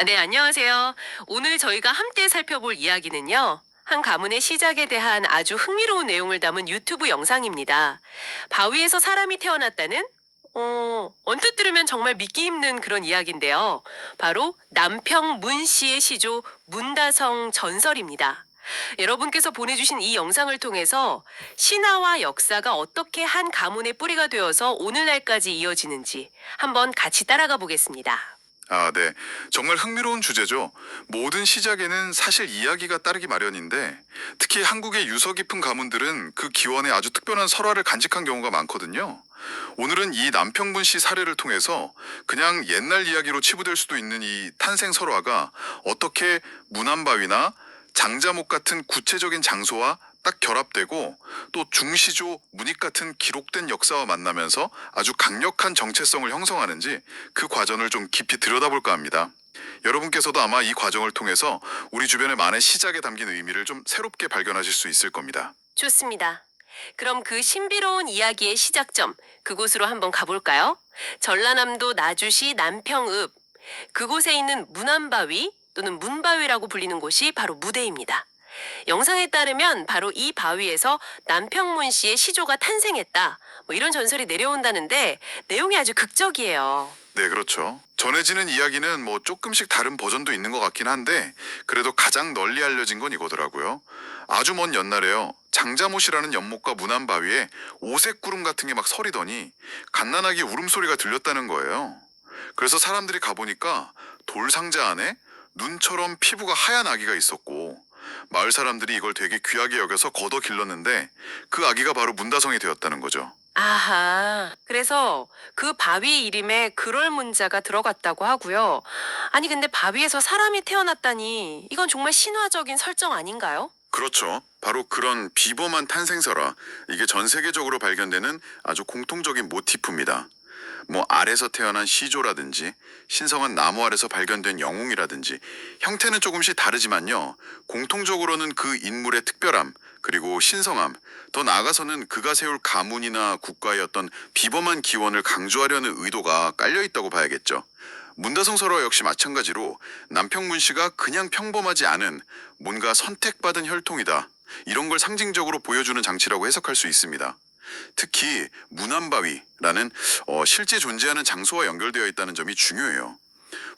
네, 안녕하세요. 오늘 저희가 함께 살펴볼 이야기는요. 한 가문의 시작에 대한 아주 흥미로운 내용을 담은 유튜브 영상입니다. 바위에서 사람이 태어났다는 언뜻 들으면 정말 믿기 힘든 그런 이야기인데요. 바로 남평 문씨의 시조 문다성 전설입니다. 여러분께서 보내주신 이 영상을 통해서 신화와 역사가 어떻게 한 가문의 뿌리가 되어서 오늘날까지 이어지는지 한번 같이 따라가 보겠습니다. 네. 정말 흥미로운 주제죠. 모든 시작에는 사실 이야기가 따르기 마련인데 특히 한국의 유서 깊은 가문들은 그 기원에 아주 특별한 설화를 간직한 경우가 많거든요. 오늘은 이 남평분 씨 사례를 통해서 그냥 옛날 이야기로 치부될 수도 있는 이 탄생 설화가 어떻게 문안바위나 장자목 같은 구체적인 장소와 딱 결합되고 또 중시조, 문익 같은 기록된 역사와 만나면서 아주 강력한 정체성을 형성하는지 그 과정을 좀 깊이 들여다볼까 합니다. 여러분께서도 아마 이 과정을 통해서 우리 주변의 만의 시작에 담긴 의미를 좀 새롭게 발견하실 수 있을 겁니다. 좋습니다. 그럼 그 신비로운 이야기의 시작점, 그곳으로 한번 가볼까요? 전라남도 나주시 남평읍. 그곳에 있는 문안바위 또는 문바위라고 불리는 곳이 바로 무대입니다. 영상에 따르면 바로 이 바위에서 남평문 씨의 시조가 탄생했다. 뭐 이런 전설이 내려온다는데 내용이 아주 극적이에요. 네, 그렇죠. 전해지는 이야기는 뭐 조금씩 다른 버전도 있는 것 같긴 한데 그래도 가장 널리 알려진 건 이거더라고요. 아주 먼 옛날에요. 장자못이라는 연못과 문안바위에 오색 구름 같은 게 막 서리더니 갓난아기 울음소리가 들렸다는 거예요. 그래서 사람들이 가보니까 돌 상자 안에 눈처럼 피부가 하얀 아기가 있었고 마을 사람들이 이걸 되게 귀하게 여겨서 걷어 길렀는데 그 아기가 바로 문다성이 되었다는 거죠. 아하. 그래서 그 바위 이름에 그럴 문자가 들어갔다고 하고요. 아니 근데 바위에서 사람이 태어났다니 이건 정말 신화적인 설정 아닌가요? 그렇죠. 바로 그런 비범한 탄생설화, 이게 전 세계적으로 발견되는 아주 공통적인 모티프입니다. 뭐 알에서 태어난 시조라든지 신성한 나무 아래서 발견된 영웅이라든지 형태는 조금씩 다르지만요. 공통적으로는 그 인물의 특별함, 그리고 신성함, 더 나아가서는 그가 세울 가문이나 국가의 어떤 비범한 기원을 강조하려는 의도가 깔려 있다고 봐야겠죠. 문다성 설화 역시 마찬가지로 남평문 씨가 그냥 평범하지 않은 뭔가 선택받은 혈통이다. 이런 걸 상징적으로 보여주는 장치라고 해석할 수 있습니다. 특히 문안바위라는 실제 존재하는 장소와 연결되어 있다는 점이 중요해요.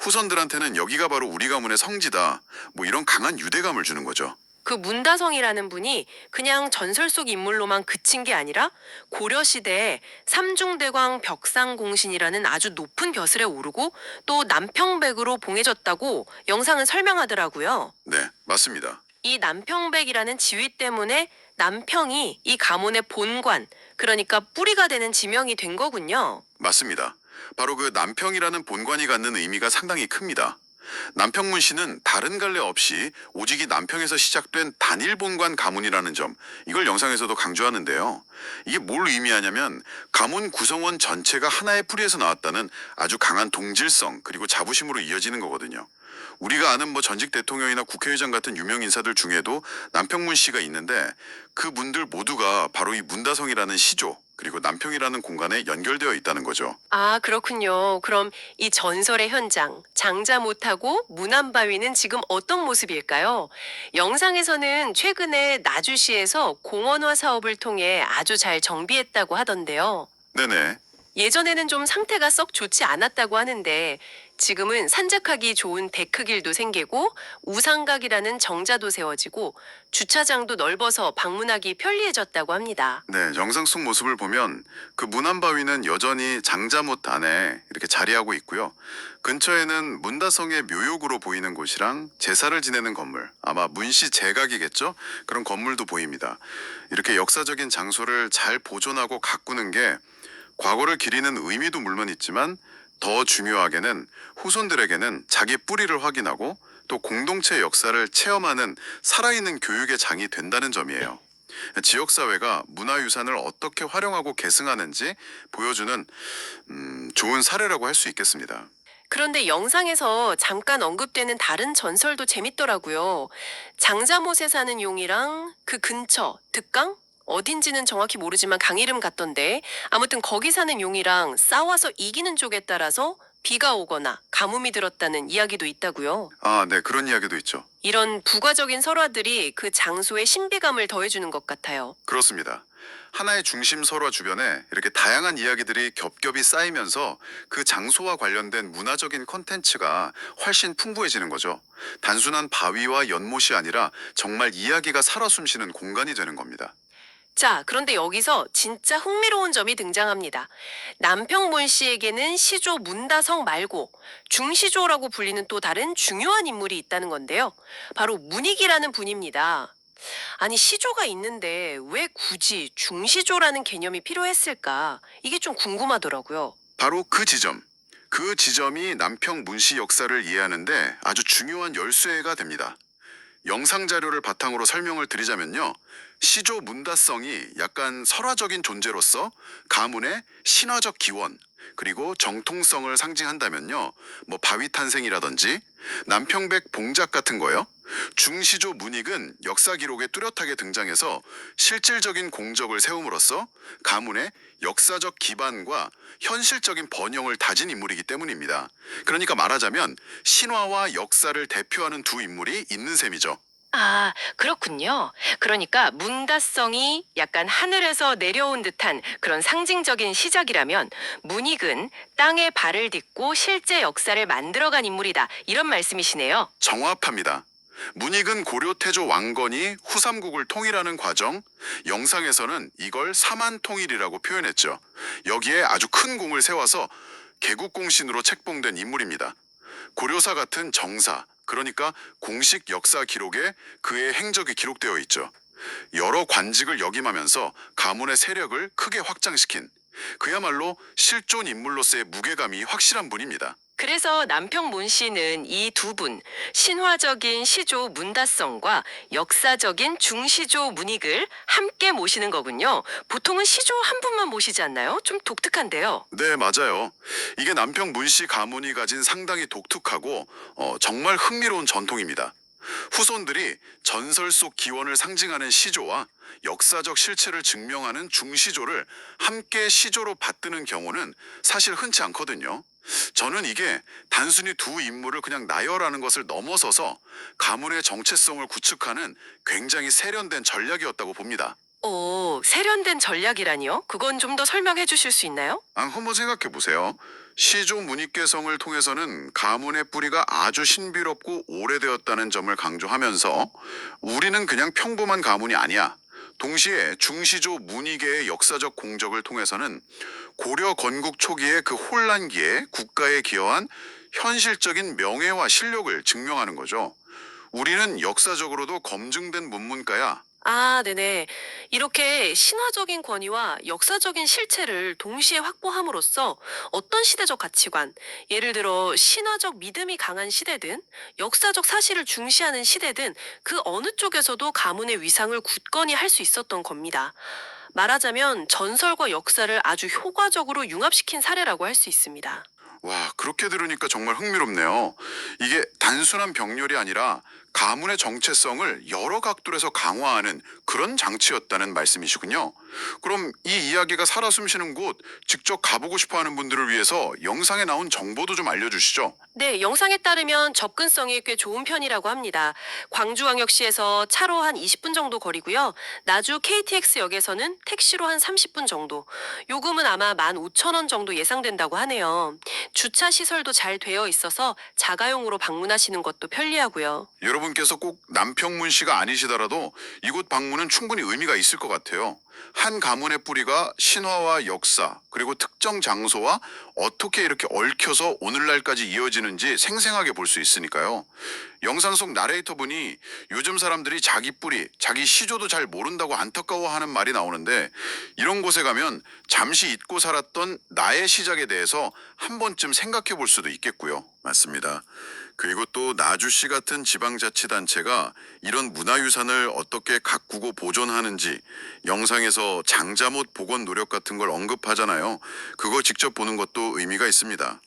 후손들한테는 여기가 바로 우리 가문의 성지다. 뭐 이런 강한 유대감을 주는 거죠. 그 문다성이라는 분이 그냥 전설 속 인물로만 그친 게 아니라 고려 시대에 삼중대광 벽상공신이라는 아주 높은 벼슬에 오르고 또 남평백으로 봉해졌다고 영상은 설명하더라고요. 네, 맞습니다. 이 남평백이라는 지위 때문에 남평이 이 가문의 본관, 그러니까 뿌리가 되는 지명이 된 거군요. 맞습니다. 바로 그 남평이라는 본관이 갖는 의미가 상당히 큽니다. 남평문 씨는 다른 갈래 없이 오직 이 남평에서 시작된 단일 본관 가문이라는 점, 이걸 영상에서도 강조하는데요. 이게 뭘 의미하냐면 가문 구성원 전체가 하나의 뿌리에서 나왔다는 아주 강한 동질성 그리고 자부심으로 이어지는 거거든요. 우리가 아는 뭐 전직 대통령이나 국회의장 같은 유명 인사들 중에도 남평문 씨가 있는데 그분들 모두가 바로 이 문다성이라는 시조 그리고 남평이라는 공간에 연결되어 있다는 거죠. 아, 그렇군요. 그럼 이 전설의 현장, 장자 못하고 문안바위는 지금 어떤 모습일까요? 영상에서는 최근에 나주시에서 공원화 사업을 통해 아주 잘 정비했다고 하던데요. 네네. 예전에는 좀 상태가 썩 좋지 않았다고 하는데 지금은 산책하기 좋은 데크길도 생기고 우상각이라는 정자도 세워지고 주차장도 넓어서 방문하기 편리해졌다고 합니다. 네, 영상 속 모습을 보면 그 문안바위는 여전히 장자못 안에 이렇게 자리하고 있고요. 근처에는 문다성의 묘역으로 보이는 곳이랑 제사를 지내는 건물, 아마 문씨 제각이겠죠? 그런 건물도 보입니다. 이렇게 역사적인 장소를 잘 보존하고 가꾸는 게 과거를 기리는 의미도 물론 있지만 더 중요하게는 후손들에게는 자기 뿌리를 확인하고 또 공동체 역사를 체험하는 살아있는 교육의 장이 된다는 점이에요. 지역사회가 문화유산을 어떻게 활용하고 계승하는지 보여주는 좋은 사례라고 할 수 있겠습니다. 그런데 영상에서 잠깐 언급되는 다른 전설도 재밌더라고요. 장자못에 사는 용이랑 그 근처, 득강? 어딘지는 정확히 모르지만 강 이름 같던데 아무튼 거기 사는 용이랑 싸워서 이기는 쪽에 따라서 비가 오거나 가뭄이 들었다는 이야기도 있다고요. 아, 네, 그런 이야기도 있죠. 이런 부가적인 설화들이 그 장소에 신비감을 더해주는 것 같아요. 그렇습니다. 하나의 중심 설화 주변에 이렇게 다양한 이야기들이 겹겹이 쌓이면서 그 장소와 관련된 문화적인 콘텐츠가 훨씬 풍부해지는 거죠. 단순한 바위와 연못이 아니라 정말 이야기가 살아 숨쉬는 공간이 되는 겁니다. 자, 그런데 여기서 진짜 흥미로운 점이 등장합니다. 남평문 씨에게는 시조 문다성 말고 중시조라고 불리는 또 다른 중요한 인물이 있다는 건데요. 바로 문익이라는 분입니다. 아니, 시조가 있는데 왜 굳이 중시조라는 개념이 필요했을까? 이게 좀 궁금하더라고요. 바로 그 지점. 그 지점이 남평 문씨 역사를 이해하는데 아주 중요한 열쇠가 됩니다. 영상 자료를 바탕으로 설명을 드리자면요. 시조 문다성이 약간 설화적인 존재로서 가문의 신화적 기원 그리고 정통성을 상징한다면요. 뭐 바위 탄생이라든지 남평백 봉작 같은 거요. 중시조 문익은 역사 기록에 뚜렷하게 등장해서 실질적인 공적을 세움으로써 가문의 역사적 기반과 현실적인 번영을 다진 인물이기 때문입니다. 그러니까 말하자면 신화와 역사를 대표하는 두 인물이 있는 셈이죠. 아, 그렇군요. 그러니까 문다성이 약간 하늘에서 내려온 듯한 그런 상징적인 시작이라면 문익은 땅에 발을 딛고 실제 역사를 만들어간 인물이다. 이런 말씀이시네요. 정확합니다. 문익은 고려 태조 왕건이 후삼국을 통일하는 과정, 영상에서는 이걸 사만통일이라고 표현했죠. 여기에 아주 큰 공을 세워서 개국공신으로 책봉된 인물입니다. 고려사 같은 정사, 그러니까 공식 역사 기록에 그의 행적이 기록되어 있죠. 여러 관직을 역임하면서 가문의 세력을 크게 확장시킨 그야말로 실존 인물로서의 무게감이 확실한 분입니다. 그래서 남평문 씨는 이 두 분, 신화적인 시조 문다성과 역사적인 중시조 문익을 함께 모시는 거군요. 보통은 시조 한 분만 모시지 않나요? 좀 독특한데요. 네, 맞아요. 이게 남평 문씨 가문이 가진 상당히 독특하고 정말 흥미로운 전통입니다. 후손들이 전설 속 기원을 상징하는 시조와 역사적 실체를 증명하는 중시조를 함께 시조로 받드는 경우는 사실 흔치 않거든요. 저는 이게 단순히 두 인물을 그냥 나열하는 것을 넘어서서 가문의 정체성을 구축하는 굉장히 세련된 전략이었다고 봅니다. 오, 세련된 전략이라니요? 그건 좀 더 설명해 주실 수 있나요? 한번 생각해 보세요. 시조 문익개성을 통해서는 가문의 뿌리가 아주 신비롭고 오래되었다는 점을 강조하면서 우리는 그냥 평범한 가문이 아니야. 동시에 중시조 문익의 역사적 공적을 통해서는 고려 건국 초기의 그 혼란기에 국가에 기여한 현실적인 명예와 실력을 증명하는 거죠. 우리는 역사적으로도 검증된 문문가야. 아, 네네. 이렇게 신화적인 권위와 역사적인 실체를 동시에 확보함으로써 어떤 시대적 가치관, 예를 들어 신화적 믿음이 강한 시대든 역사적 사실을 중시하는 시대든 그 어느 쪽에서도 가문의 위상을 굳건히 할 수 있었던 겁니다. 말하자면 전설과 역사를 아주 효과적으로 융합시킨 사례라고 할 수 있습니다. 와, 그렇게 들으니까 정말 흥미롭네요. 이게 단순한 병렬이 아니라 가문의 정체성을 여러 각도에서 강화하는 그런 장치였다는 말씀이시군요. 그럼 이 이야기가 살아 숨쉬는 곳 직접 가보고 싶어 하는 분들을 위해서 영상에 나온 정보도 좀 알려주시죠. 네, 영상에 따르면 접근성이 꽤 좋은 편이라고 합니다. 광주광역시에서 차로 한 20분 정도 거리고요. 나주 KTX역에서는 택시로 한 30분 정도. 요금은 아마 15,000원 정도 예상된다고 하네요. 주차 시설도 잘 되어 있어서 자가용으로 방문하시는 것도 편리하고요. 여러분께서 꼭 남평문 씨가 아니시더라도 이곳 방문은 충분히 의미가 있을 것 같아요. 한 가문의 뿌리가 신화와 역사 그리고 특정 장소와 어떻게 이렇게 얽혀서 오늘날까지 이어지는지 생생하게 볼 수 있으니까요. 영상 속 나레이터 분이 요즘 사람들이 자기 뿌리, 자기 시조도 잘 모른다고 안타까워하는 말이 나오는데 이런 곳에 가면 잠시 잊고 살았던 나의 시작에 대해서 한 번쯤 생각해 볼 수도 있겠고요. 맞습니다. 그리고 또 나주시 같은 지방자치단체가 이런 문화유산을 어떻게 가꾸고 보존하는지 영상에서 장자못 복원 노력 같은 걸 언급하잖아요. 그거 직접 보는 것도 의미가 있습니다.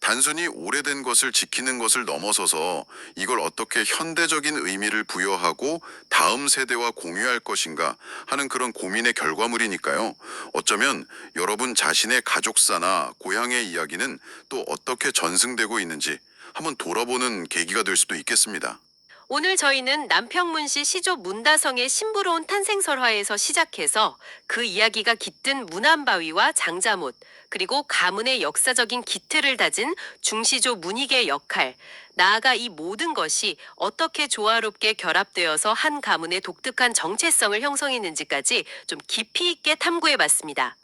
단순히 오래된 것을 지키는 것을 넘어서서 이걸 어떻게 현대적인 의미를 부여하고 다음 세대와 공유할 것인가 하는 그런 고민의 결과물이니까요. 어쩌면 여러분 자신의 가족사나 고향의 이야기는 또 어떻게 전승되고 있는지 한번 돌아보는 계기가 될 수도 있겠습니다. 오늘 저희는 남평문시 시조 문다성의 신부로운 탄생설화에서 시작해서 그 이야기가 깃든 문안바위와 장자못, 그리고 가문의 역사적인 기틀을 다진 중시조 문익의 역할, 나아가 이 모든 것이 어떻게 조화롭게 결합되어서 한 가문의 독특한 정체성을 형성했는지까지 좀 깊이 있게 탐구해 봤습니다.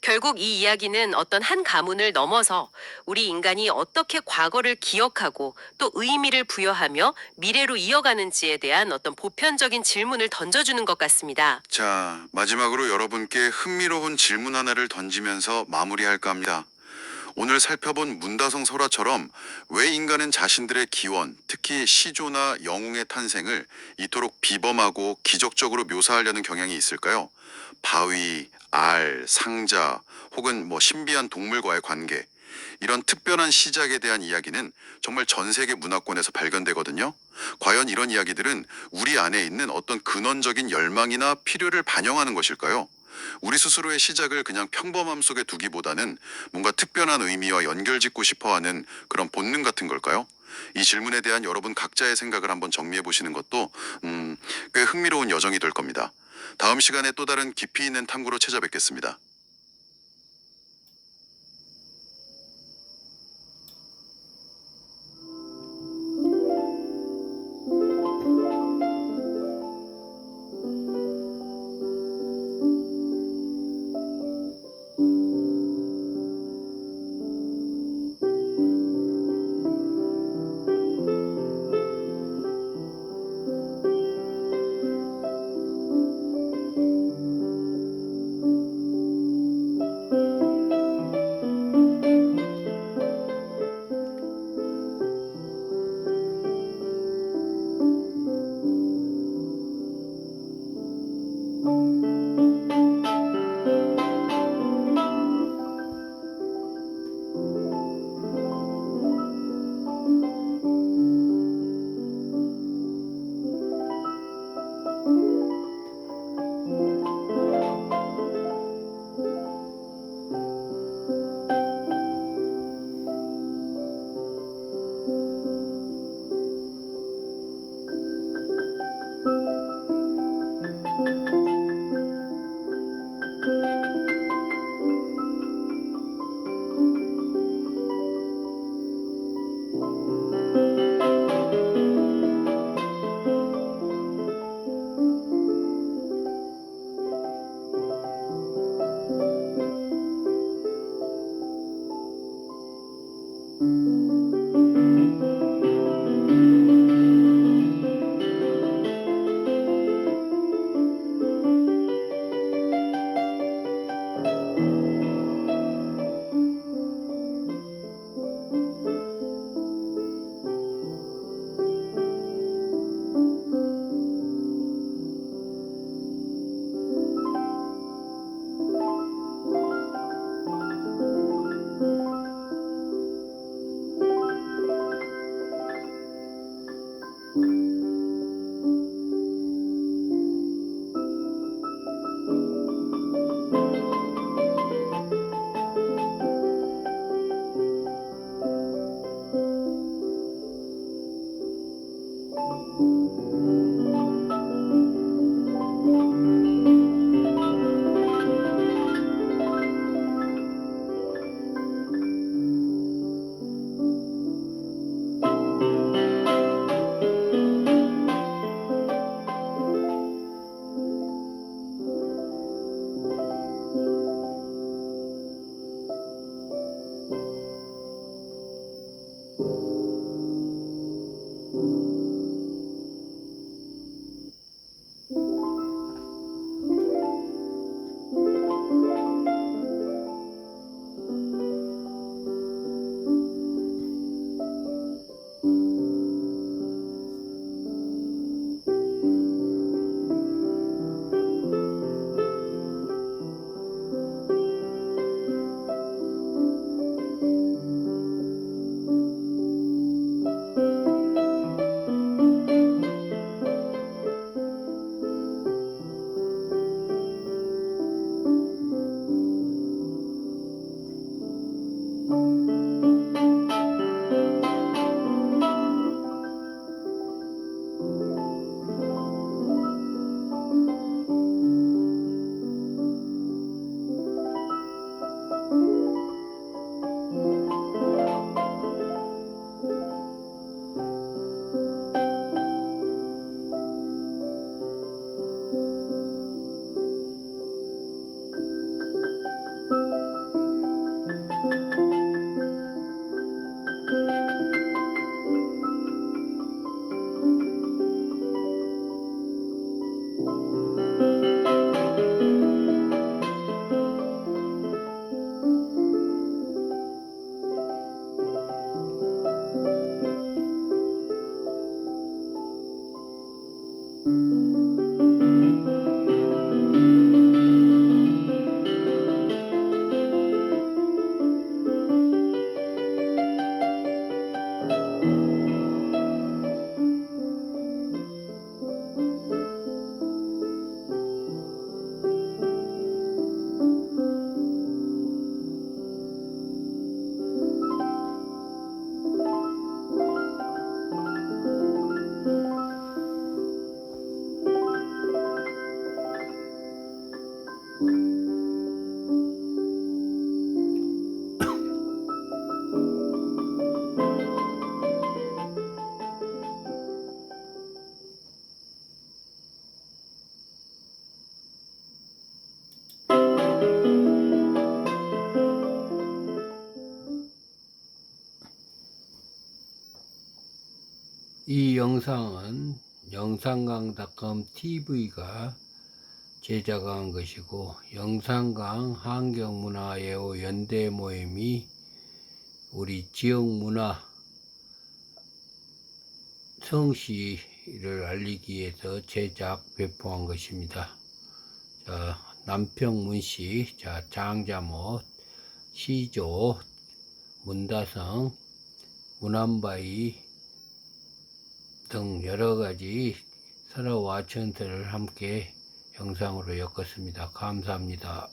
결국 이 이야기는 어떤 한 가문을 넘어서 우리 인간이 어떻게 과거를 기억하고 또 의미를 부여하며 미래로 이어가는지에 대한 어떤 보편적인 질문을 던져주는 것 같습니다. 자, 마지막으로 여러분께 흥미로운 질문 하나를 던지면서 마무리할까 합니다. 오늘 살펴본 문다성 설화처럼 왜 인간은 자신들의 기원, 특히 시조나 영웅의 탄생을 이토록 비범하고 기적적으로 묘사하려는 경향이 있을까요? 바위, 알, 상자, 혹은 신비한 동물과의 관계. 이런 특별한 시작에 대한 이야기는 정말 전 세계 문화권에서 발견되거든요. 과연 이런 이야기들은 우리 안에 있는 어떤 근원적인 열망이나 필요를 반영하는 것일까요? 우리 스스로의 시작을 그냥 평범함 속에 두기보다는 뭔가 특별한 의미와 연결짓고 싶어하는 그런 본능 같은 걸까요? 이 질문에 대한 여러분 각자의 생각을 한번 정리해 보시는 것도 꽤 흥미로운 여정이 될 겁니다. 다음 시간에 또 다른 깊이 있는 탐구로 찾아뵙겠습니다. 이 영상은 영상강.com TV가 제작한 것이고, 영상강 환경문화예우 연대 모임이 우리 지역 문화 성씨를 알리기 위해서 제작 배포한 것입니다. 자, 남평문씨, 자, 장자못, 시조, 문다성, 문안바위 등 여러가지 설화와 천설을 함께 영상으로 엮었습니다. 감사합니다.